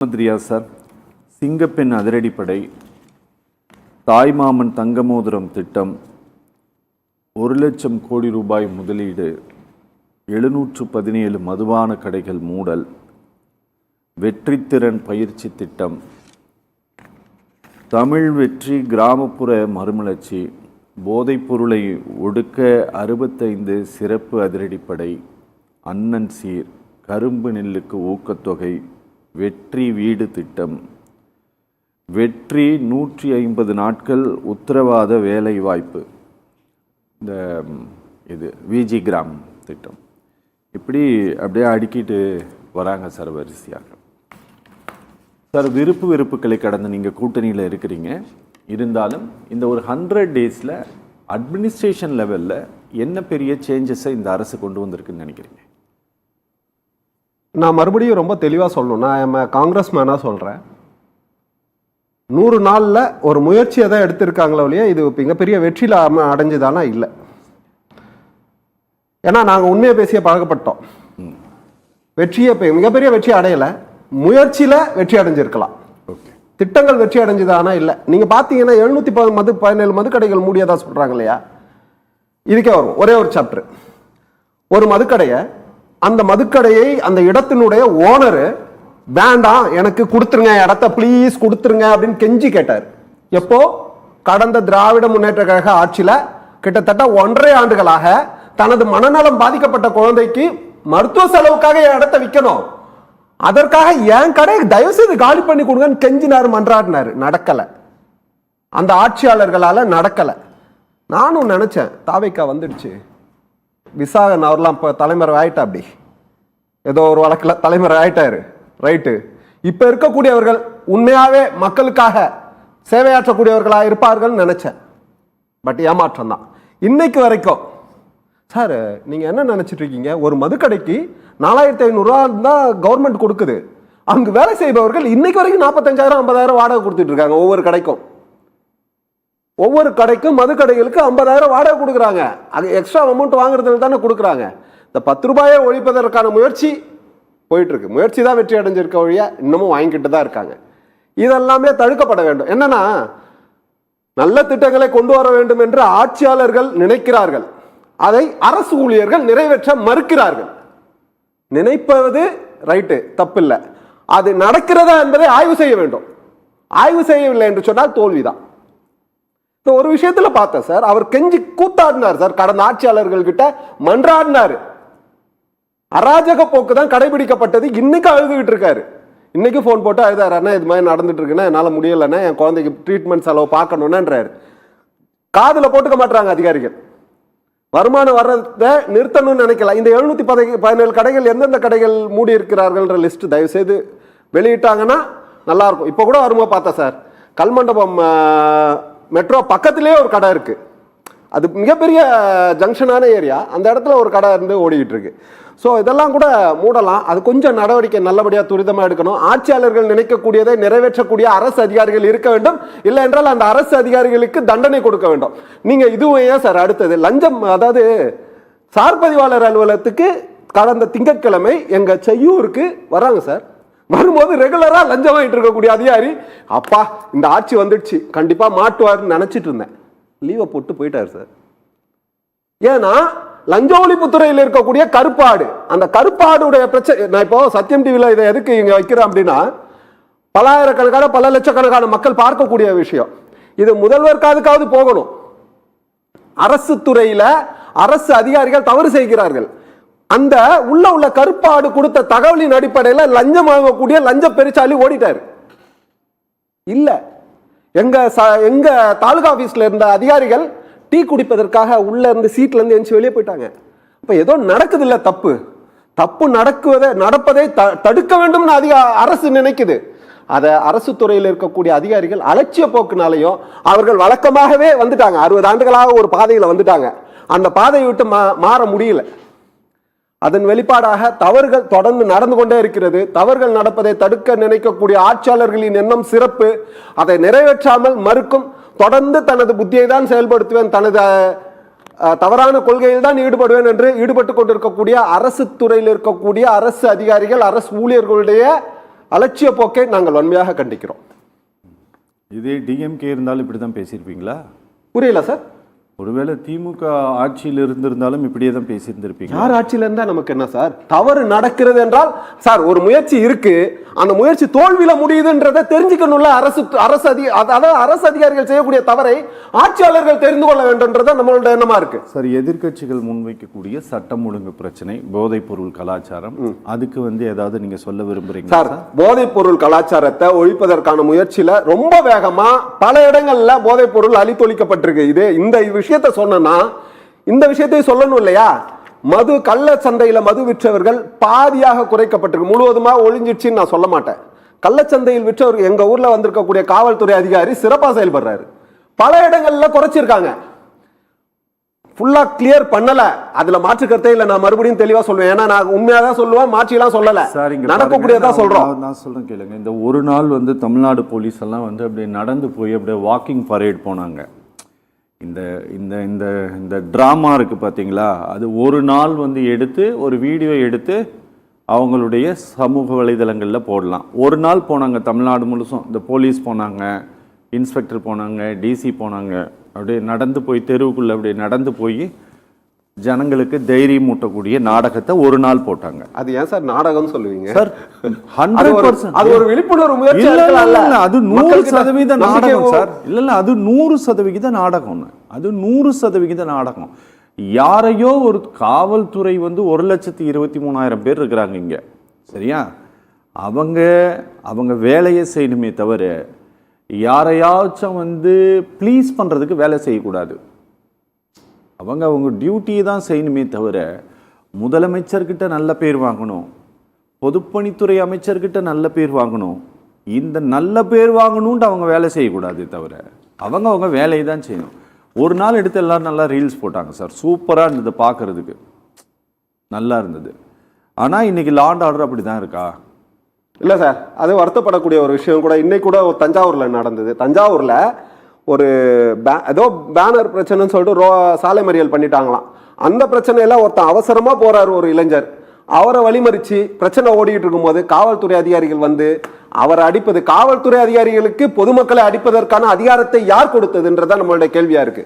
மந்திரியா சார், சிங்கப்பெண் அதிரடிப்படை, தாய்மாமன் தங்கமோதிரம் திட்டம், 1,00,000 கோடி ரூபாய் முதலீடு, 717 மதுபான கடைகள் மூடல், வெற்றித்திறன் பயிற்சி திட்டம், தமிழ் வெற்றி கிராமப்புற மறுமலர்ச்சி, போதைப்பொருளை ஒடுக்க 65 சிறப்பு அதிரடிப்படை, அண்ணன் சீர், கரும்பு நெல்லுக்கு ஊக்கத்தொகை, வெற்றி வீடு திட்டம், வெற்றி 150 நாட்கள் உத்தரவாத வேலை வாய்ப்பு, இந்த விஜி கிராம் திட்டம், இப்படி அப்படியே அடுக்கிட்டு வராங்க சார் வரிசையாக. சார், வெறுப்புகளை கடந்து நீங்கள் கூட்டணியில் இருக்கிறீங்க. இருந்தாலும் இந்த ஒரு 100 டேஸில் அட்மினிஸ்ட்ரேஷன் லெவலில் என்ன பெரிய சேஞ்சஸை இந்த அரசு கொண்டு வந்திருக்குன்னு நினைக்கிறீங்க? நான் மறுபடியும் ரொம்ப தெளிவாக சொல்லணும். நான் காங்கிரஸ் மேனாக சொல்கிறேன். 100 நாளில் ஒரு முயற்சியை தான் எடுத்திருக்காங்களோ இல்லையா, இது மிகப்பெரிய வெற்றியில் அடைஞ்சுதானா? இல்லை. ஏன்னா நாங்கள் உண்மையை பேசிய பழக்கப்பட்டோம். வெற்றியை மிகப்பெரிய வெற்றி அடையலை, முயற்சியில் வெற்றி அடைஞ்சிருக்கலாம். திட்டங்கள் வெற்றி அடைஞ்சுதானா? இல்லை. நீங்கள் பார்த்தீங்கன்னா 717 மதுக்கடைகள் மூடியதா சொல்கிறாங்க இல்லையா, இதுக்கே வரும் ஒரே ஒரு சாப்டர். ஒரு மதுக்கடையை, அந்த மதுக்கடையை அந்த இடத்தினுடைய ஓனரு வேண்டாம் எனக்கு கொடுத்துருங்க, இடத்த ப்ளீஸ் கொடுத்துருங்க அப்படின்னு கெஞ்சி கேட்டார். எப்போ? கடந்த திராவிட முன்னேற்ற கழக ஆட்சியில் கிட்டத்தட்ட 1.5 ஆண்டுகளாக தனது மனநலம் பாதிக்கப்பட்ட குழந்தைக்கு மருத்துவ செலவுக்காக என் இடத்த விற்கணும், அதற்காக என் கடையை தயவு செய்து காலி பண்ணி கொடுங்கன்னு கெஞ்சினார், மன்றாடினார். நடக்கலை. அந்த ஆட்சியாளர்களால் நடக்கலை. நானும் நினைச்சேன் தாவேக்கா வந்துடுச்சு, விசாகன் அவர்லாம் இப்போ தலைமுறை ஆயிட்டா, அப்படி ஏதோ ஒரு வழக்கில் தலைமுறை ஆயிட்டாரு, ரைட்டு. இப்போ இருக்கக்கூடியவர்கள் உண்மையாகவே மக்களுக்காக சேவையாற்றக்கூடியவர்களாக இருப்பார்கள் நினைச்சேன். பட் ஏமாற்றம் தான். இன்னைக்கு வரைக்கும் சார் நீங்கள் என்ன நினச்சிட்டு இருக்கீங்க? ஒரு மதுக்கடைக்கு 4,500 ரூபா தான் கவர்மெண்ட் கொடுக்குது. அங்கு வேலை செய்பவர்கள் இன்னைக்கு வரைக்கும் 45,000 50,000 வாடகை கொடுத்துட்டு இருக்காங்க. ஒவ்வொரு கடைக்கும் மதுக்கடைகளுக்கு 50,000 வாடகை கொடுக்குறாங்க. அது எக்ஸ்ட்ரா அமௌண்ட் வாங்குறதுல தானே கொடுக்குறாங்க. இந்த 10 ரூபாயை ஒழிப்பதற்கான முயற்சி போயிட்டு இருக்கு. முயற்சி தான் வெற்றி அடைஞ்சிருக்க வழியா இன்னமும் வாங்கிக்கிட்டு தான் இருக்காங்க. இதெல்லாமே தடுக்கப்பட வேண்டும். என்னன்னா, நல்ல திட்டங்களை கொண்டு வர வேண்டும் என்று ஆட்சியாளர்கள் நினைக்கிறார்கள், அதை அரசு ஊழியர்கள் நிறைவேற்ற மறுக்கிறார்கள். நினைப்பது ரைட்டு, தப்பில்லை. அது நடக்கிறதா என்பதை ஆய்வு செய்ய வேண்டும். ஆய்வு செய்யவில்லை என்று சொன்னால் தோல்விதான். ஒரு விஷயத்துல பார்த்தேன் சார், அவர் கெஞ்சி கூத்தாடினார் சார், கடந்த ஆட்சியாளர்கள் கிட்ட மன்றாடினார். அராஜக போக்கு தான் கடைபிடிக்கப்பட்டது. இன்னைக்கு அழுதுகிட்டு இருக்காரு. இன்னைக்கு போன் போட்டு அழுதாரு, அண்ணா இது மாதிரி நடந்துட்டு இருக்குன்னா என்னால் முடியலன்னா, என் குழந்தைக்கு ட்ரீட்மெண்ட் செலவு பார்க்கணும்ன்றாரு. காதுல போட்டுக்க மாட்டாங்க அதிகாரிகள். வருமானம் வர்றதை நிறுத்தணும்னு நினைக்கல. இந்த 717 கடைகள் எந்தெந்த கடைகள் மூடி இருக்கிறார்கள்ன்ற லிஸ்ட் தயவு செய்து வெளியிட்டாங்கன்னா நல்லா இருக்கும். இப்போ கூட வரும்போது பார்த்தா சார், கல்மண்டபம் மெட்ரோ பக்கத்திலே ஒரு கடை இருக்கு. அது மிகப்பெரிய ஜங்ஷனான ஏரியா. அந்த இடத்துல ஒரு கடை இருந்து ஓடிக்கிட்டு இருக்கு. ஸோ இதெல்லாம் கூட மூடலாம். அது கொஞ்சம் நடவடிக்கை நல்லபடியாக துரிதமாக எடுக்கணும். ஆட்சியாளர்கள் நினைக்கக்கூடியதை நிறைவேற்றக்கூடிய அரசு அதிகாரிகள் இருக்க வேண்டும். இல்லை என்றால் அந்த அரசு அதிகாரிகளுக்கு தண்டனை கொடுக்க வேண்டும். நீங்கள் இதுவும் ஏன் சார் அடுத்தது லஞ்சம், அதாவது சார் பதிவாளர் அலுவலகத்துக்கு கடந்த திங்கட்கிழமை எங்கள் செய்யூருக்கு வராங்க சார். வரும்போது ரெகுலரா லஞ்சம் வாங்கிட்டு இருக்கக்கூடிய அதிகாரி, அப்பா இந்த ஆட்சி வந்துடுச்சு கண்டிப்பா மாட்டுவார்னு நினைச்சிட்டு இருந்தேன். லீவை போட்டு போயிட்டாரு சார். ஏன்னா லஞ்ச ஒழிப்புத்துறையில் இருக்கக்கூடிய கருப்பாடு, அந்த கருப்பாடுடைய பிரச்சனை. நான் இப்போ சத்தியம் டிவில இதை எதுக்கு இங்க வைக்கிறேன் அப்படின்னா, பல்லாயிரக்கணக்கான பல லட்சக்கணக்கான மக்கள் பார்க்கக்கூடிய விஷயம். இது முதல்வர் காதுக்காவது போகணும். அரசு துறையில அரசு அதிகாரிகள் தவறு செய்கிறார்கள். அந்த உள்ள கருப்பாடு கொடுத்த தகவலின் அடிப்படையில் லஞ்சம் வாங்கக்கூடிய லஞ்ச பெருச்சாலி ஓடிட்டாரு. இல்ல, எங்க தாலுகா ஆபீஸ்ல இருந்த அதிகாரிகள் டீ குடிப்பதற்காக உள்ள இருந்து சீட்ல இருந்து எந்திச்சு வெளியே போயிட்டாங்க. அப்ப ஏதோ நடக்குது இல்ல, தப்பு நடப்பதை தடுக்க வேண்டும் அரசு நினைக்குது. அதை அரசு துறையில் இருக்கக்கூடிய அதிகாரிகள் அலட்சிய போக்குனாலையும், அவர்கள் வழக்கமாகவே வந்துட்டாங்க, 60 ஆண்டுகளாக ஒரு பாதையில வந்துட்டாங்க, அந்த பாதையை விட்டு மாற முடியல. அதன் வெளிப்பாடாக தவறுகள் தொடர்ந்து நடந்து கொண்டே இருக்கிறது. தவறுகள் நடப்பதை தடுக்க நினைக்கக்கூடிய ஆட்சியாளர்களின் எண்ணம் சிறப்பு. அதை நிறைவேற்றாமல் மறுக்கும். தொடர்ந்து தனது புத்தியை தான் செயல்படுத்துவேன், தனது தவறான கொள்கையில் தான் ஈடுபடுவேன் என்று ஈடுபட்டு கொண்டிருக்கக்கூடிய அரசு துறையில் இருக்கக்கூடிய அரசு அதிகாரிகள், அரசு ஊழியர்களுடைய அலட்சிய போக்கை நாங்கள் வன்மையாக கண்டிக்கிறோம். இதே டிஎம்கே இருந்தாலும் இப்படி தான் பேசியிருப்பீங்களா? புரியல சார். ஒருவேளை திமுக ஆட்சியில் இருந்திருந்தாலும் இப்படியே தான் பேசியிருந்திருப்பீங்க. யார் ஆட்சியில் இருந்தா நமக்கு என்ன சார்? தவறு நடக்கிறது என்றால் சார் ஒரு முயற்சி இருக்கு, அந்த முயற்சி தோல்வியில முடியுதுன்றதை தெரிஞ்சுக்கணும்ல. அரசு அதிகாரிகள் செய்யக்கூடிய தவறை ஆட்சியாளர்கள் தெரிந்து கொள்ள வேண்டும்ன்றத நம்மளோட எண்ணமா இருக்கு. சார், எதிர்க்கட்சிகள் முன்வைக்கக்கூடிய சட்டம் ஒழுங்கு பிரச்சனை, போதைப் பொருள் கலாச்சாரம், அதுக்கு ஏதாவது நீங்க சொல்ல விரும்புறீங்க சார்? போதைப் பொருள் கலாச்சாரத்தை ஒழிப்பதற்கான முயற்சியில ரொம்ப வேகமா பல இடங்கள்ல போதைப் பொருள் அழித்தொழிக்கப்பட்டிருக்கு. இது இந்த விஷயத்தை சொன்னா இந்த விஷயத்தை சொல்லணும் இல்லையா? மது கள்ள சந்தையில மது விற்றவர்கள் பாதியாக குறைக்கப்பட்டிருக்கு, முழுவதுமா ஒழிஞ்சிடுச்சுன்னு நான் சொல்ல மாட்டேன். கள்ளச்சந்தையில் விற்றவர்கள் எங்க ஊர்ல வந்திருக்கக்கூடிய காவல்துறை அதிகாரி சிறப்பா செயல்படுறாரு. பல இடங்கள்ல குறைச்சிருக்காங்க, ஃபுல்லா கிளியர் பண்ணல. அதுல மாற்று கருத்தே இல்ல. நான் மறுபடியும் தெளிவா சொல்லுவேன், ஏன்னா நான் உண்மையா தான் சொல்லுவேன், மாற்றிலாம் சொல்லல, நடக்கக்கூடியதா சொல்றோம். நான் சொல்றேன் கேளுங்க. இந்த ஒரு நாள் தமிழ்நாடு போலீஸ் எல்லாம் அப்படியே நடந்து போய் அப்படியே வாக்கிங் பரேட் போனாங்க. இந்த இந்த இந்த இந்த ட்ராமா இருக்கு பார்த்தீங்களா, அது ஒரு நாள் எடுத்து ஒரு வீடியோ எடுத்து அவங்களுடைய சமூக வலைதளங்களில் போடலாம். ஒரு நாள் போனாங்க தமிழ்நாடு முழுசும், இந்த போலீஸ் போனாங்க, இன்ஸ்பெக்டர் போனாங்க, டிசி போனாங்க, அப்படியே நடந்து போய் தெருவுக்குள்ளே அப்படியே நடந்து போய் ஜனங்களுக்கு தைரியம் மூட்டக்கூடிய நாடகத்தை ஒரு நாள் போட்டாங்க. அது ஏன் சார் நாடகம் சொல்லுவீங்க சார்? 100% அது ஒரு விழிப்புணர்வு முயற்சி. அது 100% நாடகம் சார். இல்ல அது 100% நாடகம். அது 100% நாடகம். யாரையோ ஒரு காவல்துறை 1,23,000 பேர் இருக்கிறாங்க இங்க, சரியா? அவங்க வேலையை செய்யணுமே தவிர யாரையாச்சும் ப்ளீஸ் பண்றதுக்கு வேலை செய்யக்கூடாது. அவங்க டியூட்டியை தான் செய்யணுமே தவிர முதலமைச்சர்கிட்ட நல்ல பேர் வாங்கணும், பொதுப்பணித்துறை அமைச்சர்கிட்ட நல்ல பேர் வாங்கணும், இந்த நல்ல பேர் வாங்கணும்னு அவங்க வேலை செய்யக்கூடாது தவிர அவங்க வேலையை தான் செய்யணும். ஒரு நாள் எடுத்து எல்லாரும் நல்லா ரீல்ஸ் போட்டாங்க சார், சூப்பராக இருந்தது, பார்க்கறதுக்கு நல்லா இருந்தது. ஆனால் இன்னைக்கு லா அண்ட் ஆர்டர் அப்படி தான் இருக்கா? இல்லை சார், அது வருத்தப்படக்கூடிய ஒரு விஷயம் கூட. இன்னைக்கு கூட தஞ்சாவூரில் நடந்தது. தஞ்சாவூரில் ஒரு ஏதோ பேனர் பிரச்சனைன்னு சொல்லிட்டு சாலை மறியல் பண்ணிட்டாங்களாம். அந்த பிரச்சனையில ஒருத்தன் அவசரமா போறாரு, ஒரு இளைஞர், அவரை வழிமறிச்சு பிரச்சனை ஓடிட்டு இருக்கும்போது காவல்துறை அதிகாரிகள் அவரை அடிப்பது. காவல்துறை அதிகாரிகளுக்கு பொதுமக்களை அடிப்பதற்கான அதிகாரத்தை யார் கொடுத்ததுன்றதான் நம்மளுடைய கேள்வியா இருக்கு.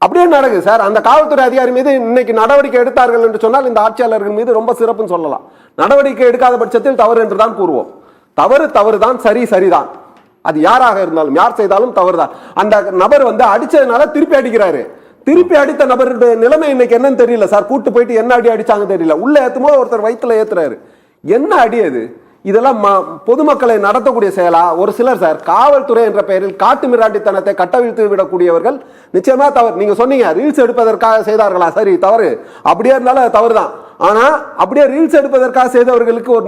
அப்படியே நடக்குது சார். அந்த காவல்துறை அதிகாரி மீது இன்னைக்கு நடவடிக்கை எடுத்தார்கள் என்று சொன்னால் இந்த ஆட்சியாளர்கள் மீது ரொம்ப சிறப்புன்னு சொல்லலாம். நடவடிக்கை எடுக்காத பட்சத்தில் தவறு என்றுதான் கூறுவோம். தவறுதான், சரிதான். அது யாராக இருந்தாலும், யார் செய்தாலும் தவறுதான். அந்த நபர் அடிச்சதுனால திருப்பி அடிக்கிறாரு. திருப்பி அடித்த நபருடைய நிலைமை இன்னைக்கு என்னன்னு தெரியல சார். கூட்டு போயிட்டு என்ன அடி அடிச்சாங்க தெரியல. உள்ள ஏத்தும்போது ஒருத்தர் வயிற்றுல ஏத்துறாரு. என்ன அடி அது? இதெல்லாம் பொதுமக்களை நடத்தக்கூடிய செயலா? ஒரு சிலர் சார் காவல்துறை என்ற பெயரில் காட்டு மிராண்டித்தனத்தை கட்டவிழ்த்து விடக்கூடியவர்கள் நிச்சயமா தவறு. நீங்க சொன்னீங்க ரீல்ஸ் எடுப்பதற்காக செய்தார்களா? சரி, தவறு. அப்படியே இருந்தாலும் அது தவறு தான். ஆனா அப்படியே ரீல்ஸ் எடுப்பதற்காக செய்தவர்களுக்கு ஒரு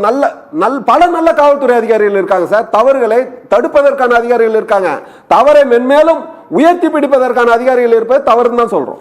பல நல்ல காவல்துறை அதிகாரிகள் இருக்காங்க சார். தவறுகளை தடுப்பதற்கான அதிகாரிகள் இருக்காங்க. தவறை மென்மேலும் உயர்த்தி பிடிப்பதற்கான அதிகாரிகள் இருப்பது தவறுன்னு தான் சொல்றோம்.